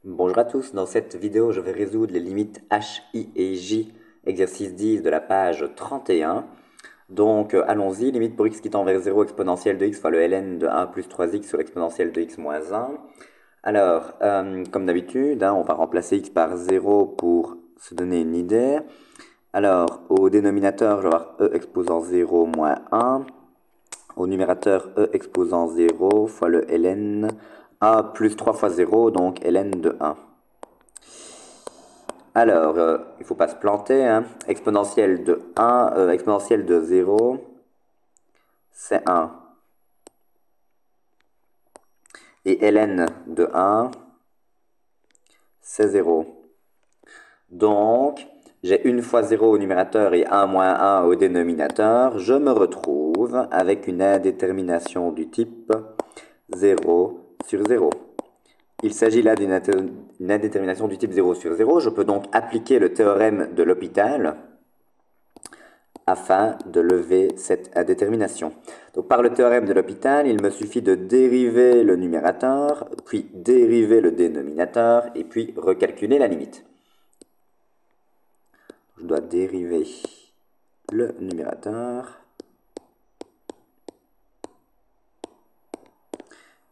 Bonjour à tous, dans cette vidéo je vais résoudre les limites h, i et j, exercice 10 de la page 31. Donc allons-y, limite pour x qui tend vers 0 exponentielle de x fois le ln de 1 plus 3x sur l'exponentielle de x moins 1. Alors, comme d'habitude, on va remplacer x par 0 pour se donner une idée. Alors, au dénominateur, je vais avoir e exposant 0 moins 1. Au numérateur, e exposant 0 fois le ln 1 plus 3 fois 0, donc ln de 1. Alors, il ne faut pas se planter, hein. Exponentielle de 1, exponentielle de 0, c'est 1. Et ln de 1, c'est 0. Donc, j'ai une fois 0 au numérateur et 1 moins 1 au dénominateur. Je me retrouve avec une indétermination du type 0 sur 0. Il s'agit là d'une indétermination du type 0 sur 0. Je peux donc appliquer le théorème de L'Hopital afin de lever cette indétermination. Donc par le théorème de L'Hopital, il me suffit de dériver le numérateur, puis dériver le dénominateur, et puis recalculer la limite. Je dois dériver le numérateur,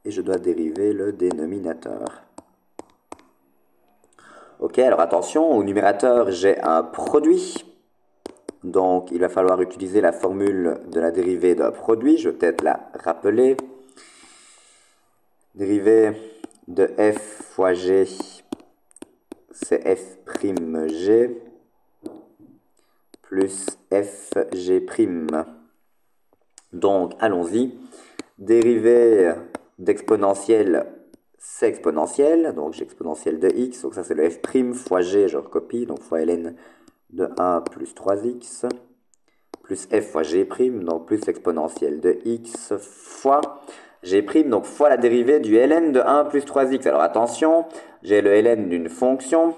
et je dois dériver le dénominateur. Ok, alors attention, au numérateur, j'ai un produit. Donc, il va falloir utiliser la formule de la dérivée d'un produit. Je vais peut-être la rappeler. Dérivée de f fois g, c'est f'g plus fg'. Donc, allons-y. Dérivée d'exponentielle, c'est exponentielle. Donc, j'ai exponentielle de x. Donc, ça, c'est le f' fois g, je recopie. Donc, fois ln de 1 plus 3x plus f fois g', donc plus l'exponentielle de x fois g', donc fois la dérivée du ln de 1 plus 3x. Alors attention, j'ai le ln d'une fonction,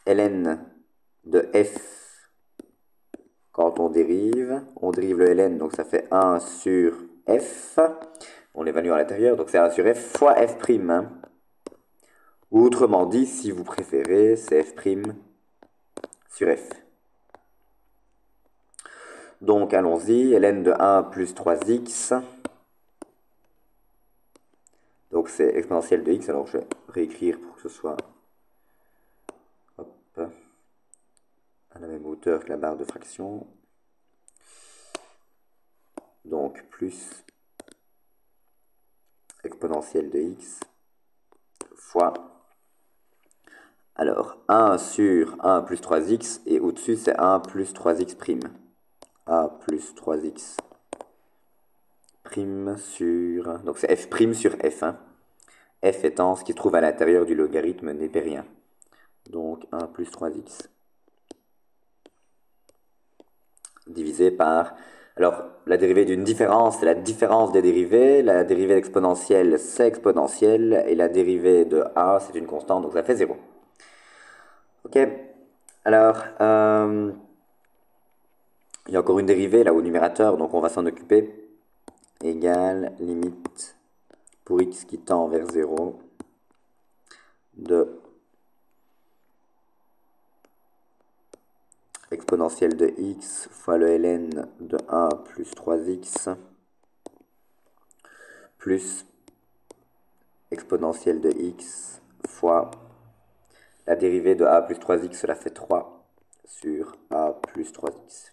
ln de f, quand on dérive le ln, donc ça fait 1 sur f, on l'évalue à l'intérieur, donc c'est 1 sur f fois f', ou autrement dit, si vous préférez, c'est f' sur f. Donc allons-y, ln de 1 plus 3x, donc c'est exponentielle de x, alors je vais réécrire pour que ce soit à la même hauteur que la barre de fraction. Donc plus exponentielle de x fois, alors 1 sur 1 plus 3x, et au-dessus c'est 1 plus 3x'. 1 plus 3x' sur, donc c'est f' sur f, hein. F étant ce qui se trouve à l'intérieur du logarithme népérien. Donc 1 plus 3x divisé par... Alors, la dérivée d'une différence, c'est la différence des dérivées. La dérivée exponentielle, c'est exponentielle. Et la dérivée de a, c'est une constante, donc ça fait 0. Ok. Alors, il y a encore une dérivée là au numérateur, donc on va s'en occuper. Égale limite pour x qui tend vers 0 de exponentielle de x fois le ln de 1 plus 3x plus exponentielle de x fois la dérivée de a plus 3x, cela fait 3 sur a plus 3x.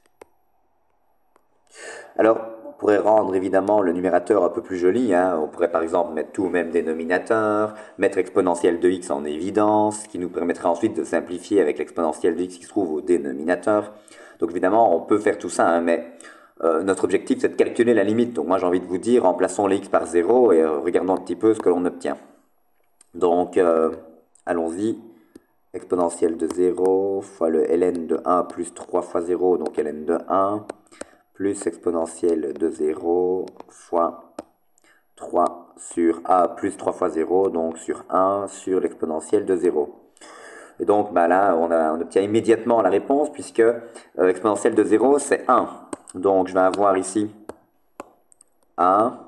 Alors, on pourrait rendre évidemment le numérateur un peu plus joli, hein. On pourrait par exemple mettre tout au même dénominateur, mettre exponentielle de x en évidence, ce qui nous permettrait ensuite de simplifier avec l'exponentielle de x qui se trouve au dénominateur. Donc évidemment, on peut faire tout ça, hein, mais notre objectif c'est de calculer la limite. Donc moi j'ai envie de vous dire, remplaçons les x par 0 et regardons un petit peu ce que l'on obtient. Donc, allons-y. Exponentielle de 0 fois le ln de 1 plus 3 fois 0, donc ln de 1, plus exponentielle de 0 fois 3 sur a plus 3 fois 0, donc sur 1 sur l'exponentielle de 0. Et donc bah là, on obtient immédiatement la réponse, puisque l'exponentielle de 0, c'est 1. Donc je vais avoir ici 1,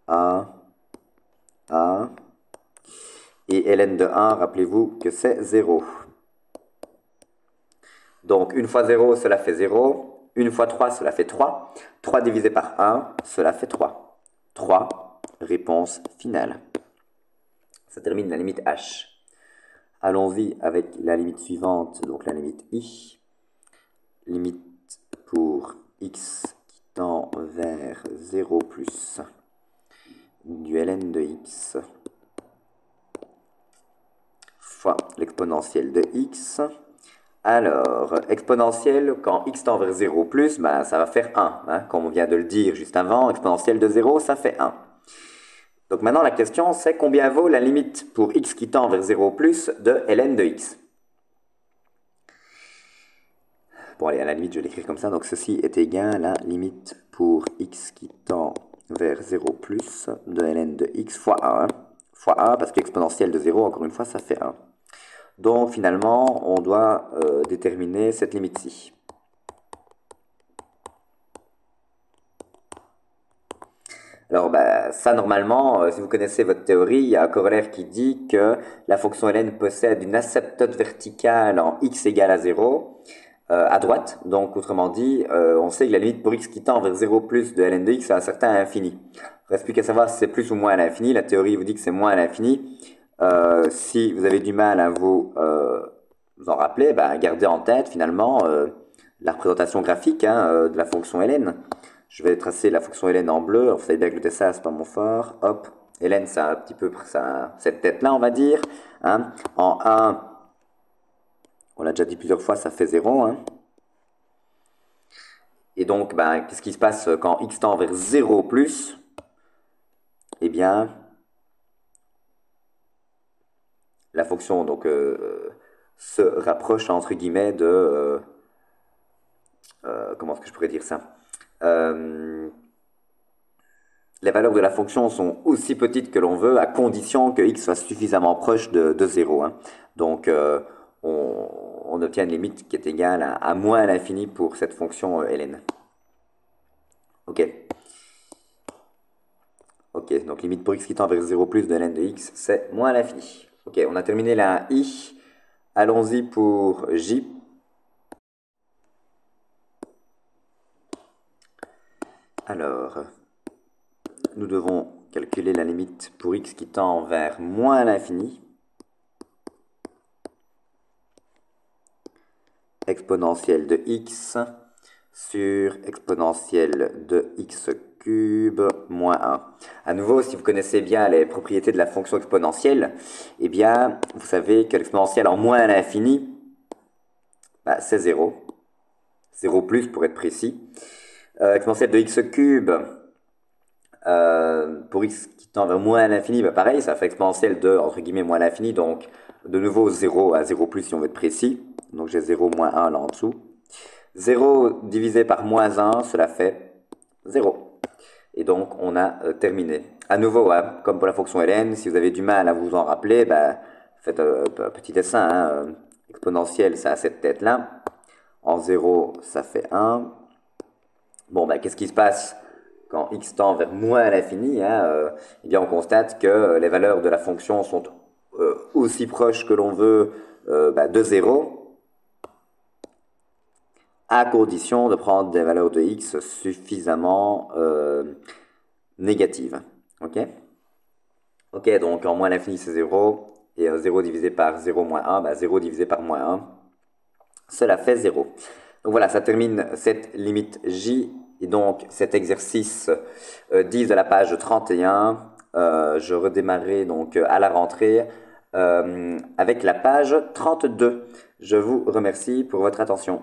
1, 1. Et ln de 1, rappelez-vous que c'est 0. Donc 1 fois 0, cela fait 0. 1 fois 3, cela fait 3. 3 divisé par 1, cela fait 3. 3, réponse finale. Ça termine la limite h. Allons-y avec la limite suivante, donc la limite i. Limite pour x qui tend vers 0 plus du ln de x fois l'exponentielle de x. Alors, exponentielle, quand x tend vers 0 plus, ben, ça va faire 1. Hein, comme on vient de le dire juste avant, exponentielle de 0, ça fait 1. Donc maintenant, la question, c'est combien vaut la limite pour x qui tend vers 0 plus de ln de x. Bon, allez, à la limite, je vais l'écrire comme ça. Donc, ceci est égal à limite pour x qui tend vers 0 plus de ln de x fois 1. Fois 1, parce qu'exponentielle de 0, encore une fois, ça fait 1. Donc, finalement, on doit déterminer cette limite-ci. Alors, bah, ça, normalement, si vous connaissez votre théorie, il y a un corollaire qui dit que la fonction ln possède une asymptote verticale en x égale à 0 à droite. Donc, autrement dit, on sait que la limite pour x qui tend vers 0 plus de ln de x est un certain infini. Il ne reste plus qu'à savoir si c'est plus ou moins à l'infini. La théorie vous dit que c'est moins à l'infini. Si vous avez du mal à vous en rappeler, bah, gardez en tête finalement la représentation graphique de la fonction ln. Je vais tracer la fonction ln en bleu. Alors, vous savez bien que le dessin, c'est pas mon fort. Hop, ln, c'est un petit peu cette tête-là, on va dire. Hein. En 1, on l'a déjà dit plusieurs fois, ça fait 0. Hein. Et donc, ben, qu'est-ce qui se passe quand x tend vers 0 plus? Eh bien, la fonction donc, se rapproche, entre guillemets, de... comment est-ce que je pourrais dire ça? Les valeurs de la fonction sont aussi petites que l'on veut, à condition que x soit suffisamment proche de 0. Hein. Donc, on obtient une limite qui est égale à moins l'infini pour cette fonction ln. Ok. Ok, donc limite pour x qui tend vers 0 plus de ln de x, c'est moins l'infini. Ok, on a terminé la i. Allons-y pour j. Alors, nous devons calculer la limite pour x qui tend vers moins l'infini. Exponentielle de x sur exponentielle de x cube moins 1. À nouveau, si vous connaissez bien les propriétés de la fonction exponentielle, eh bien, vous savez que l'exponentielle en moins l'infini, bah, c'est 0. 0 plus pour être précis. Exponentielle de x cube, pour x qui tend vers moins l'infini, bah, pareil, ça fait exponentielle de, entre guillemets, moins l'infini, donc de nouveau 0 à 0 plus si on veut être précis. Donc j'ai 0 moins 1 là en dessous. 0 divisé par moins 1, cela fait 0. Et donc on a terminé. À nouveau, hein, comme pour la fonction ln, si vous avez du mal à vous en rappeler, bah, faites un petit dessin. Hein, exponentielle, ça a cette tête-là. En 0, ça fait 1. Bon, bah, qu'est-ce qui se passe quand x tend vers moins l'infini? Hein, eh bien, on constate que les valeurs de la fonction sont aussi proches que l'on veut bah, de 0, à condition de prendre des valeurs de x suffisamment négatives. Ok? Ok, donc en moins l'infini c'est 0, et 0 divisé par 0 moins 1, bah 0 divisé par moins 1, cela fait 0. Donc voilà, ça termine cette limite j, et donc cet exercice 10 de la page 31, je redémarrerai donc à la rentrée avec la page 32. Je vous remercie pour votre attention.